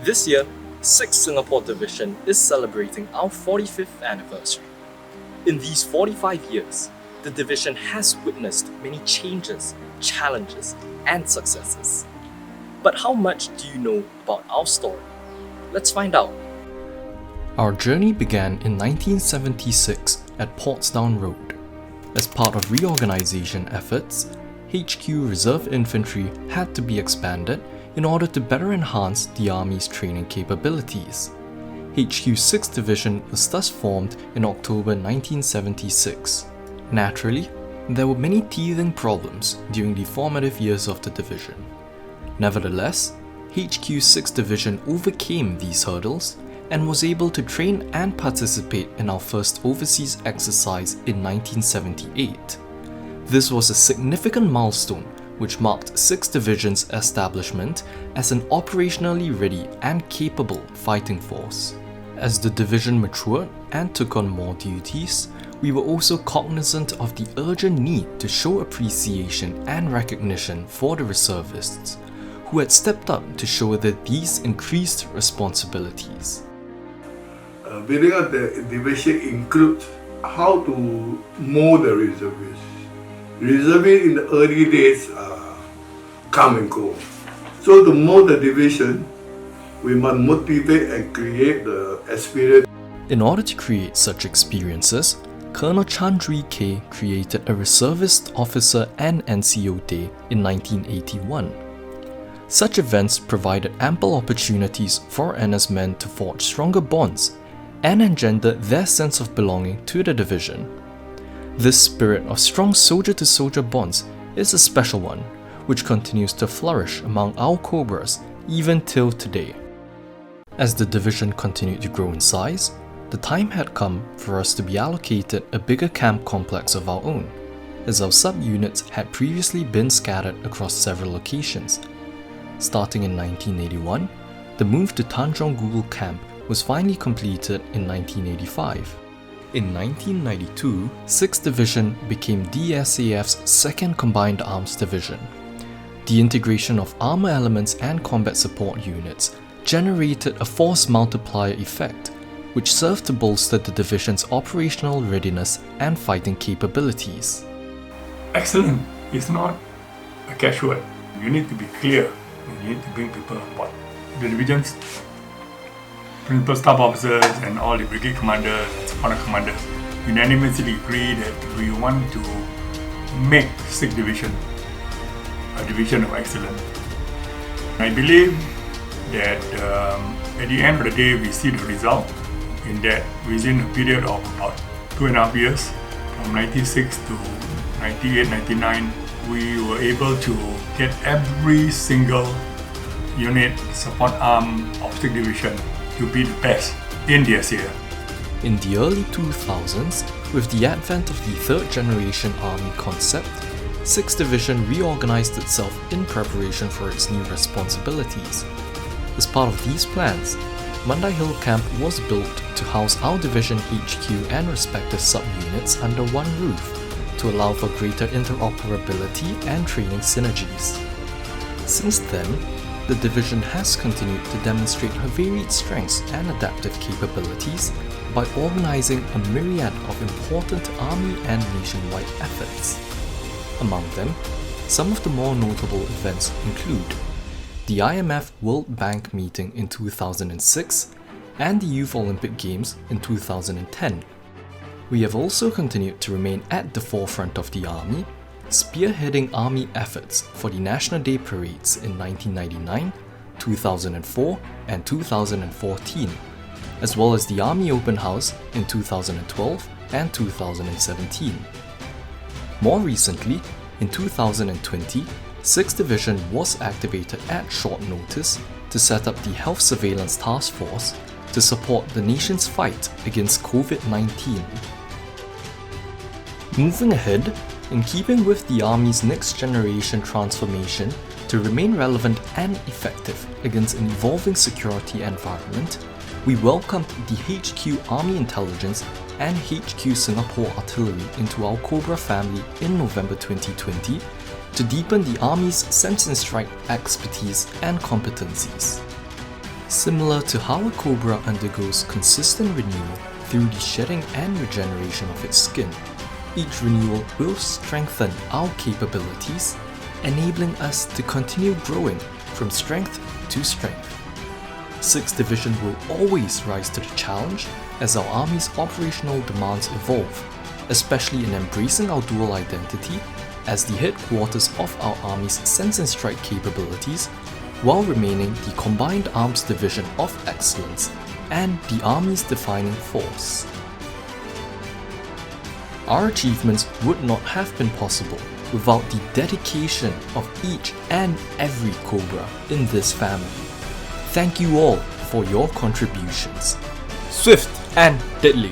This year, 6th Singapore Division is celebrating our 45th anniversary. In these 45 years, the division has witnessed many changes, challenges, and successes. But how much do you know about our story? Let's find out. Our journey began in 1976 at Portsdown Road. As part of reorganisation efforts, HQ Reserve Infantry had to be expanded in order to better enhance the Army's training capabilities. HQ 6th Division was thus formed in October 1976. Naturally, there were many teething problems during the formative years of the division. Nevertheless, HQ 6th Division overcame these hurdles and was able to train and participate in our first overseas exercise in 1978. This was a significant milestone which marked 6th Division's establishment as an operationally ready and capable fighting force. As the division matured and took on more duties, we were also cognizant of the urgent need to show appreciation and recognition for the reservists, who had stepped up to shoulder these increased responsibilities. Building up the division includes how to mold the reservists. Reservists in the early days come and go. So to mold the division, we must motivate and create the experience. In order to create such experiences, Colonel Chandri K created a Reservist Officer and NCO Day in 1981. Such events provided ample opportunities for NS men to forge stronger bonds and engender their sense of belonging to the division. This spirit of strong soldier-to-soldier bonds is a special one, which continues to flourish among our Cobras even till today. As the division continued to grow in size, the time had come for us to be allocated a bigger camp complex of our own, as our sub-units had previously been scattered across several locations. Starting in 1981, the move to Tanjong Google Camp was finally completed in 1985. In 1992, 6th Division became DSAF's 2nd Combined Arms Division. The integration of armour elements and combat support units generated a force multiplier effect, which served to bolster the division's operational readiness and fighting capabilities. Excellent is not a catchword. You need to be clear and you need to bring people on board. The division's principal staff officers and all the brigade commanders and squadron commanders unanimously agree that we want to make 6th Division a division of excellence. I believe that at the end of the day we see the result in that within a period of about 2.5 years, from 96 to 98, 99, we were able to get every single unit support arm of 6th Division to be the best in the SAF. In the early 2000s, with the advent of the 3rd generation Army concept, 6th Division reorganized itself in preparation for its new responsibilities. As part of these plans, Mandai Hill Camp was built to house our division HQ and respective sub-units under one roof to allow for greater interoperability and training synergies. Since then, the division has continued to demonstrate her varied strengths and adaptive capabilities by organizing a myriad of important Army and nationwide efforts. Among them, some of the more notable events include the IMF World Bank meeting in 2006 and the Youth Olympic Games in 2010. We have also continued to remain at the forefront of the Army, spearheading Army efforts for the National Day parades in 1999, 2004 and 2014, as well as the Army Open House in 2012 and 2017. More recently, in 2020, 6th Division was activated at short notice to set up the Health Surveillance Task Force to support the nation's fight against COVID-19. Moving ahead, in keeping with the Army's next generation transformation to remain relevant and effective against an evolving security environment, we welcomed the HQ Army Intelligence and HQ Singapore Artillery into our Cobra family in November 2020 to deepen the Army's sense and strike expertise and competencies. Similar to how a cobra undergoes consistent renewal through the shedding and regeneration of its skin, each renewal will strengthen our capabilities, enabling us to continue growing from strength to strength. 6th Division will always rise to the challenge as our Army's operational demands evolve, especially in embracing our dual identity as the headquarters of our Army's sense and strike capabilities, while remaining the Combined Arms Division of Excellence and the Army's defining force. Our achievements would not have been possible without the dedication of each and every Cobra in this family. Thank you all for your contributions. Swift and deadly.